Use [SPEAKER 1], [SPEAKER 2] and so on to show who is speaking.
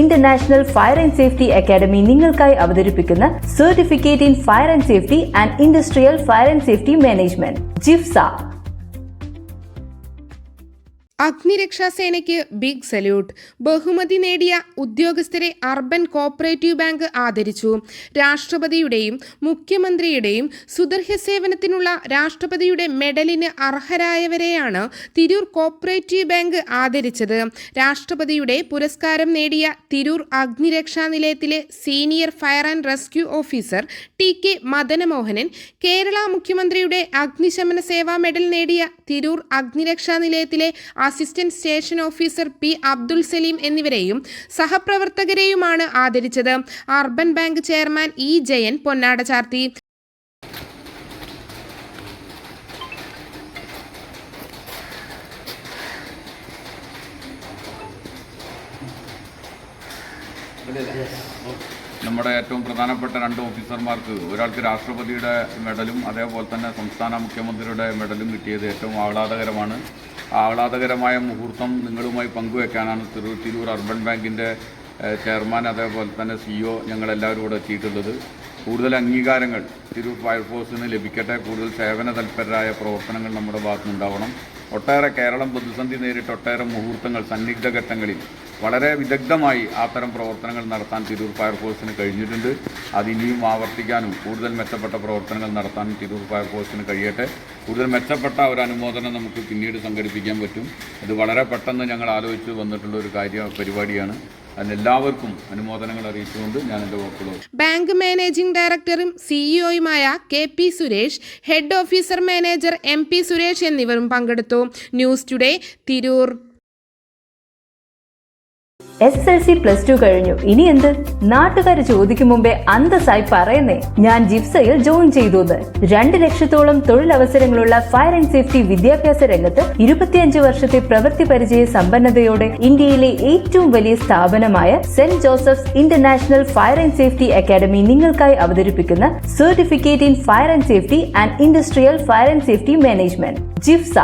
[SPEAKER 1] International fire and safety academy നിങ്ങൾക്കായി അവതരിപ്പിക്കുന്ന certificate in fire and safety and industrial fire and safety management ജിഫ്സ.
[SPEAKER 2] അഗ്നിരക്ഷാസേനയ്ക്ക് big salute. ബഹുമതി നേടിയ ഉദ്യോഗസ്ഥരെ അർബൻ കോഓപ്പറേറ്റീവ് ബാങ്ക് ആദരിച്ചു. രാഷ്ട്രപതിയുടെയും മുഖ്യമന്ത്രിയുടെയും സുദീർഘ സേവനത്തിനുള്ള രാഷ്ട്രപതിയുടെ മെഡലിന് അർഹരായവരെയാണ് തിരൂർ കോഓപ്പറേറ്റീവ് ബാങ്ക് ആദരിച്ചത്. രാഷ്ട്രപതിയുടെ പുരസ്കാരം നേടിയ തിരൂർ അഗ്നിരക്ഷാ നിലയത്തിലെ senior fire and rescue officer TK Madanamohanan, Kerala മുഖ്യമന്ത്രിയുടെ അഗ്നിശമന സേവാ മെഡൽ നേടിയ തിരൂർ അഗ്നിരക്ഷാ നിലയത്തിലെ assistant station officer P. Abdul Saleem എന്നിവരെയും സഹപ്രവർത്തകരെയുമാണ് ആദരിച്ചത്. Urban bank chairman E. Jayan പൊന്നാട ചാർത്തി.
[SPEAKER 3] നമ്മുടെ ഏറ്റവും പ്രധാനപ്പെട്ട 2 ഓഫീസർമാർക്ക്, ഒരാൾക്ക് രാഷ്ട്രപതിയുടെ മെഡലും അതേപോലെ തന്നെ സംസ്ഥാന മുഖ്യമന്ത്രിയുടെ മെഡലും കിട്ടിയത് ഏറ്റവും ആഹ്ലാദകരമാണ്. ആഹ്ലാദകരമായ മുഹൂർത്തം നിങ്ങളുമായി പങ്കുവെക്കാനാണ് തിരൂർ അർബൻ ബാങ്കിൻ്റെ ചെയർമാൻ അതേപോലെ തന്നെ CEO ഞങ്ങളെല്ലാവരും കൂടെ എത്തിയിട്ടുള്ളത്. കൂടുതൽ അംഗീകാരങ്ങൾ തിരൂർ ഫയർഫോഴ്സിന് ലഭിക്കട്ടെ. കൂടുതൽ സേവന തൽപരരായ പ്രവർത്തനങ്ങൾ നമ്മുടെ ഭാഗത്തുനിന്നുണ്ടാവണം. ഒട്ടേറെ കേരളം പ്രതിസന്ധി നേരിട്ട് ഒട്ടേറെ മുഹൂർത്തങ്ങൾ സന്നിഗ്ധ ഘട്ടങ്ങളിൽ വളരെ വിദഗ്ധമായി അത്തരം പ്രവർത്തനങ്ങൾ നടത്താൻ തിരൂർ ഫയർഫോഴ്സിന് കഴിഞ്ഞിട്ടുണ്ട്. അതിനിയും ആവർത്തിക്കാനും കൂടുതൽ മെച്ചപ്പെട്ട പ്രവർത്തനങ്ങൾ നടത്താനും തിരൂർ ഫയർഫോഴ്സിന് കഴിയട്ടെ. കൂടുതൽ മെച്ചപ്പെട്ട ഒരു അനുമോദനം നമുക്ക് പിന്നീട് സംഘടിപ്പിക്കാൻ പറ്റും. ഇത് വളരെ പെട്ടെന്ന് ഞങ്ങൾ ആലോചിച്ച് വന്നിട്ടുള്ള ഒരു പരിപാടിയാണ്. അതിനെല്ലാവർക്കും അനുമോദനങ്ങൾ അറിയിച്ചുകൊണ്ട് ഞാൻ എൻ്റെ വാക്കുകൾ.
[SPEAKER 2] ബാങ്ക് മാനേജിംഗ് ഡയറക്ടറും CEO-യുമായ KP Suresh, head officer manager MP Suresh എന്നിവരും പങ്കെടുത്തു. News today, Tirur.
[SPEAKER 1] SSLC +2 കഴിഞ്ഞു, ഇനി എന്ത്? നാട്ടുകാർ ചോദിക്കും മുമ്പേ അന്തസ്സായി പറയുന്നേ, ഞാൻ ജിഫ്സയിൽ ജോയിൻ ചെയ്തു. 2 ലക്ഷത്തോളം തൊഴിലവസരങ്ങളുള്ള ഫയർ ആൻഡ് സേഫ്റ്റി വിദ്യാഭ്യാസ രംഗത്ത് 25 വർഷത്തെ പ്രവൃത്തി പരിചയ സമ്പന്നതയോടെ ഇന്ത്യയിലെ ഏറ്റവും വലിയ സ്ഥാപനമായ സെന്റ് Joseph's international fire and safety academy നിങ്ങൾക്കായി അവതരിപ്പിക്കുന്ന certificate in fire and safety and industrial fire and safety management ജിഫ്സ.